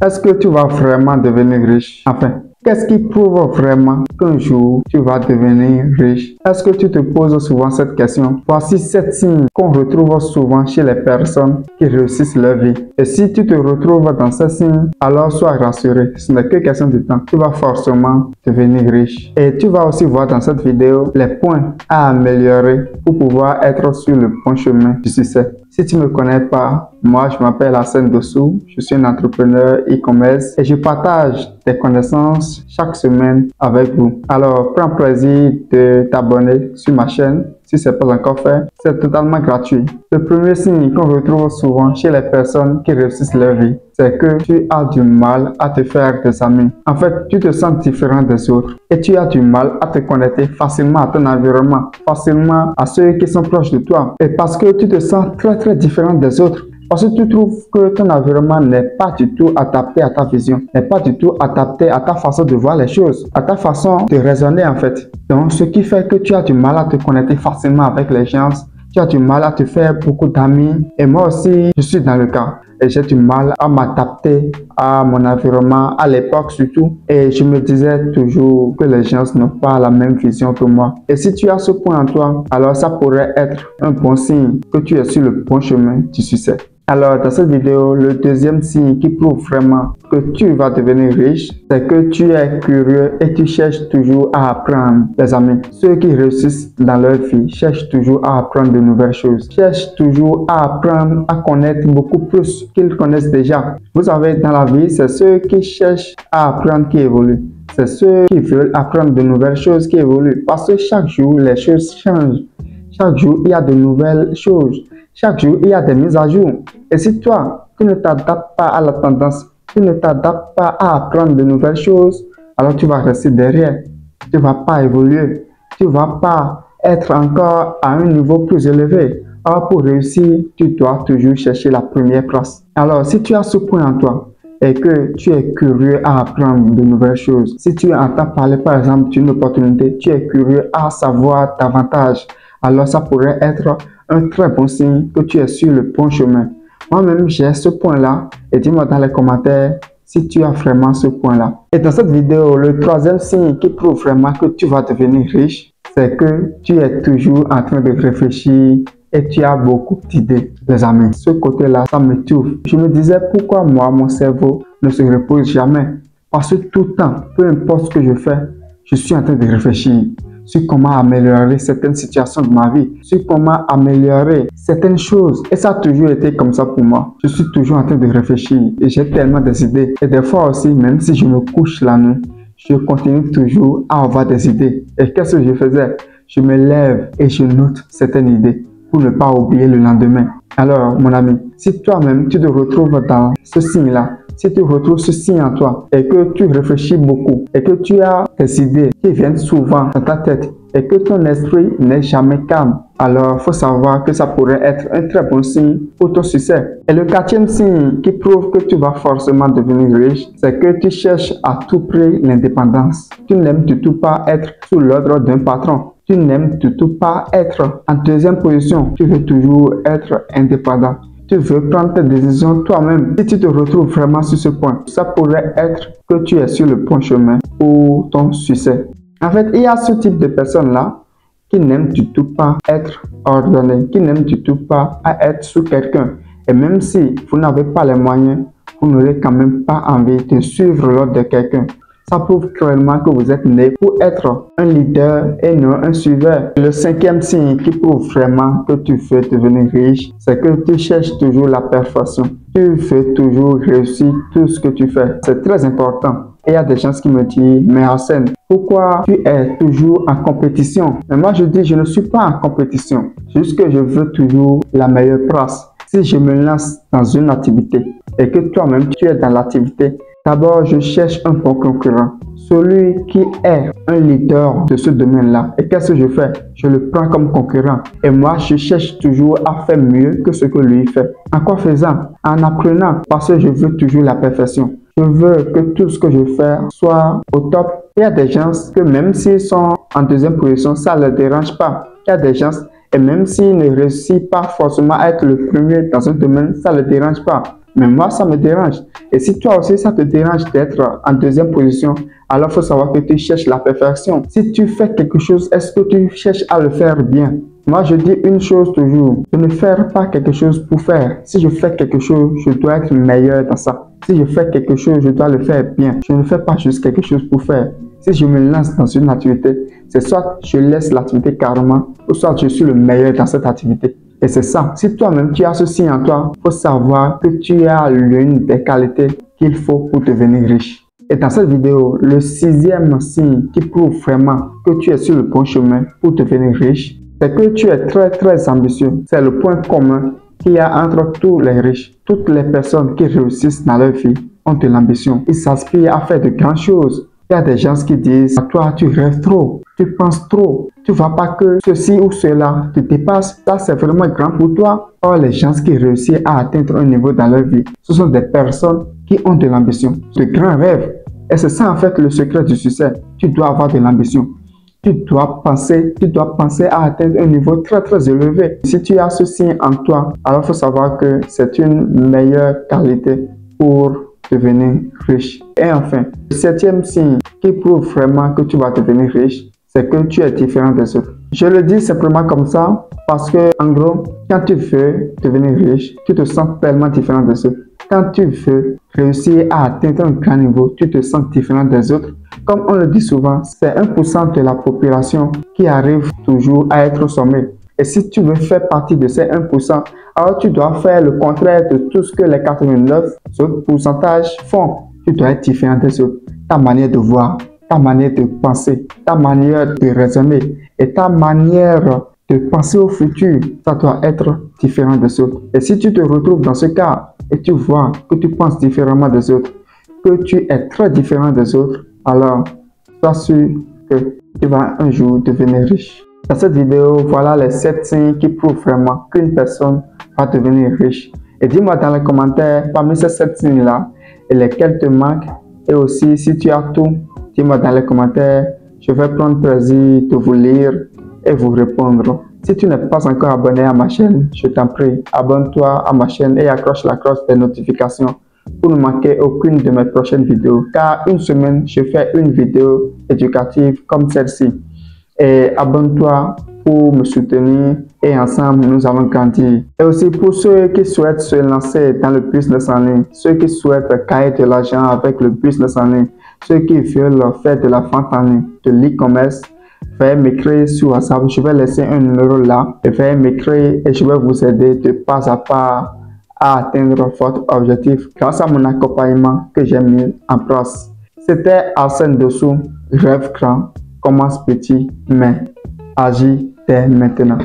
Est-ce que tu vas vraiment devenir riche? Enfin, qu'est-ce qui prouve vraiment qu'un jour tu vas devenir riche? Est-ce que tu te poses souvent cette question? Voici 7 signes qu'on retrouve souvent chez les personnes qui réussissent leur vie. Et si tu te retrouves dans ces signes, alors sois rassuré, ce n'est que question de temps. Tu vas forcément devenir riche. Et tu vas aussi voir dans cette vidéo les points à améliorer pour pouvoir être sur le bon chemin du succès. Si tu ne me connais pas, moi je m'appelle Hassan Dossou, je suis un entrepreneur e-commerce et je partage des connaissances chaque semaine avec vous. Alors prends plaisir de t'abonner sur ma chaîne si ce n'est pas encore fait, c'est totalement gratuit. Le premier signe qu'on retrouve souvent chez les personnes qui réussissent leur vie, c'est que tu as du mal à te faire des amis. En fait, tu te sens différent des autres et tu as du mal à te connecter facilement à ton environnement, facilement à ceux qui sont proches de toi. Et parce que tu te sens très différent des autres. Parce que tu trouves que ton environnement n'est pas du tout adapté à ta vision, n'est pas du tout adapté à ta façon de voir les choses, à ta façon de raisonner en fait. Donc, ce qui fait que tu as du mal à te connecter facilement avec les gens, tu as du mal à te faire beaucoup d'amis. Et moi aussi, je suis dans le cas. Et j'ai du mal à m'adapter à mon environnement, à l'époque surtout. Et je me disais toujours que les gens n'ont pas la même vision que moi. Et si tu as ce point en toi, alors ça pourrait être un bon signe que tu es sur le bon chemin du succès. Alors, dans cette vidéo, le deuxième signe qui prouve vraiment que tu vas devenir riche, c'est que tu es curieux et tu cherches toujours à apprendre. Les amis, ceux qui réussissent dans leur vie cherchent toujours à apprendre de nouvelles choses, cherchent toujours à apprendre à connaître beaucoup plus qu'ils connaissent déjà. Vous savez, dans la vie, c'est ceux qui cherchent à apprendre qui évoluent. C'est ceux qui veulent apprendre de nouvelles choses qui évoluent. Parce que chaque jour, les choses changent. Chaque jour, il y a de nouvelles choses. Chaque jour, il y a des mises à jour. Et si toi, tu ne t'adaptes pas à la tendance, tu ne t'adaptes pas à apprendre de nouvelles choses, alors tu vas rester derrière. Tu ne vas pas évoluer. Tu ne vas pas être encore à un niveau plus élevé. Alors pour réussir, tu dois toujours chercher la première place. Alors si tu as ce point en toi et que tu es curieux à apprendre de nouvelles choses, si tu entends parler par exemple d'une opportunité, tu es curieux à savoir davantage, alors ça pourrait être un très bon signe que tu es sur le bon chemin. Moi-même, j'ai ce point-là et dis-moi dans les commentaires si tu as vraiment ce point-là. Et dans cette vidéo, le troisième signe qui prouve vraiment que tu vas devenir riche, c'est que tu es toujours en train de réfléchir et tu as beaucoup d'idées, les amis. Ce côté-là, ça me touche. Je me disais pourquoi moi, mon cerveau ne se repose jamais. Parce que tout le temps, peu importe ce que je fais, je suis en train de réfléchir sur comment améliorer certaines situations de ma vie, sur comment améliorer certaines choses. Et ça a toujours été comme ça pour moi. Je suis toujours en train de réfléchir et j'ai tellement des idées. Et des fois aussi, même si je me couche la nuit, je continue toujours à avoir des idées. Et qu'est-ce que je faisais? Je me lève et je note certaines idées pour ne pas oublier le lendemain. Alors, mon ami, si toi-même tu te retrouves dans ce signe-là, si tu retrouves ce signe en toi et que tu réfléchis beaucoup et que tu as des idées qui viennent souvent dans ta tête et que ton esprit n'est jamais calme, alors il faut savoir que ça pourrait être un très bon signe pour ton succès. Et le quatrième signe qui prouve que tu vas forcément devenir riche, c'est que tu cherches à tout prix l'indépendance. Tu n'aimes du tout pas être sous l'ordre d'un patron. Tu n'aimes du tout pas être en deuxième position. Tu veux toujours être indépendant. Tu veux prendre tes décisions toi-même. Si tu te retrouves vraiment sur ce point, ça pourrait être que tu es sur le bon chemin pour ton succès. En fait, il y a ce type de personnes-là qui n'aiment du tout pas être ordonnées, qui n'aiment du tout pas à être sous quelqu'un. Et même si vous n'avez pas les moyens, vous n'aurez quand même pas envie de suivre l'ordre de quelqu'un. Ça prouve clairement que vous êtes né pour être un leader et non un suiveur. Le cinquième signe qui prouve vraiment que tu veux devenir riche, c'est que tu cherches toujours la perfection. Tu veux toujours réussir tout ce que tu fais. C'est très important. Et il y a des gens qui me disent, mais Hassan, pourquoi tu es toujours en compétition? Mais moi je dis, je ne suis pas en compétition. Juste que je veux toujours la meilleure place. Si je me lance dans une activité et que toi-même tu es dans l'activité, d'abord, je cherche un bon concurrent, celui qui est un leader de ce domaine-là. Et qu'est-ce que je fais? Je le prends comme concurrent. Et moi, je cherche toujours à faire mieux que ce que lui fait. En quoi faisant? En apprenant, parce que je veux toujours la perfection. Je veux que tout ce que je fais soit au top. Il y a des gens que même s'ils sont en deuxième position, ça ne les dérange pas. Il y a des gens, et même s'ils ne réussissent pas forcément à être le premier dans un domaine, ça ne les dérange pas. Mais moi, ça me dérange. Et si toi aussi, ça te dérange d'être en deuxième position, alors il faut savoir que tu cherches la perfection. Si tu fais quelque chose, est-ce que tu cherches à le faire bien? Moi, je dis une chose toujours, de ne faire pas quelque chose pour faire. Si je fais quelque chose, je dois être meilleur dans ça. Si je fais quelque chose, je dois le faire bien. Je ne fais pas juste quelque chose pour faire. Si je me lance dans une activité, c'est soit je laisse l'activité carrément, ou soit je suis le meilleur dans cette activité. Et c'est ça. Si toi-même tu as ceci en toi, il faut savoir que tu as l'une des qualités qu'il faut pour devenir riche. Et dans cette vidéo, le 6e signe qui prouve vraiment que tu es sur le bon chemin pour devenir riche, c'est que tu es très ambitieux. C'est le point commun qu'il y a entre tous les riches. Toutes les personnes qui réussissent dans leur vie ont de l'ambition. Ils s'aspirent à faire de grandes choses. Il y a des gens qui disent, toi tu rêves trop, tu penses trop, tu ne vois pas que ceci ou cela te dépasse, ça c'est vraiment grand pour toi. Or les gens qui réussissent à atteindre un niveau dans leur vie, ce sont des personnes qui ont de l'ambition, de grands rêves. Et c'est ça en fait le secret du succès. Tu dois avoir de l'ambition. Tu dois penser à atteindre un niveau très élevé. Si tu as ceci en toi, alors il faut savoir que c'est une meilleure qualité pour devenir riche. Et enfin, le 7e signe qui prouve vraiment que tu vas devenir riche, c'est que tu es différent des autres. Je le dis simplement comme ça parce que, en gros, quand tu veux devenir riche, tu te sens tellement différent des autres. Quand tu veux réussir à atteindre un grand niveau, tu te sens différent des autres. Comme on le dit souvent, c'est 1% de la population qui arrive toujours à être au sommet. Et si tu veux faire partie de ces 1%, alors tu dois faire le contraire de tout ce que les 89 autres pourcentages font. Tu dois être différent des autres. Ta manière de voir, ta manière de penser, ta manière de raisonner et ta manière de penser au futur, ça doit être différent des autres. Et si tu te retrouves dans ce cas et tu vois que tu penses différemment des autres, que tu es très différent des autres, alors sois sûr que tu vas un jour devenir riche. Dans cette vidéo, voilà les 7 signes qui prouvent vraiment qu'une personne va devenir riche. Et dis-moi dans les commentaires, parmi ces 7 signes-là, et lesquels te manquent. Et aussi, si tu as tout, dis-moi dans les commentaires. Je vais prendre plaisir de vous lire et vous répondre. Si tu n'es pas encore abonné à ma chaîne, je t'en prie, abonne-toi à ma chaîne et accroche la cloche des notifications pour ne manquer aucune de mes prochaines vidéos. Car une semaine, je fais une vidéo éducative comme celle-ci. Et abonne-toi pour me soutenir et ensemble nous allons grandir. Et aussi pour ceux qui souhaitent se lancer dans le business en ligne, ceux qui souhaitent gagner de l'argent avec le business en ligne, ceux qui veulent faire de la vente en ligne, de l'e-commerce, veuillez m'écrire sur WhatsApp. Je vais laisser un numéro là. Et veuillez m'écrire et je vais vous aider de pas à pas à atteindre votre objectif grâce à mon accompagnement que j'ai mis en place. C'était Arsène Dessous, rêve grand. Commence petit, mais agis dès maintenant.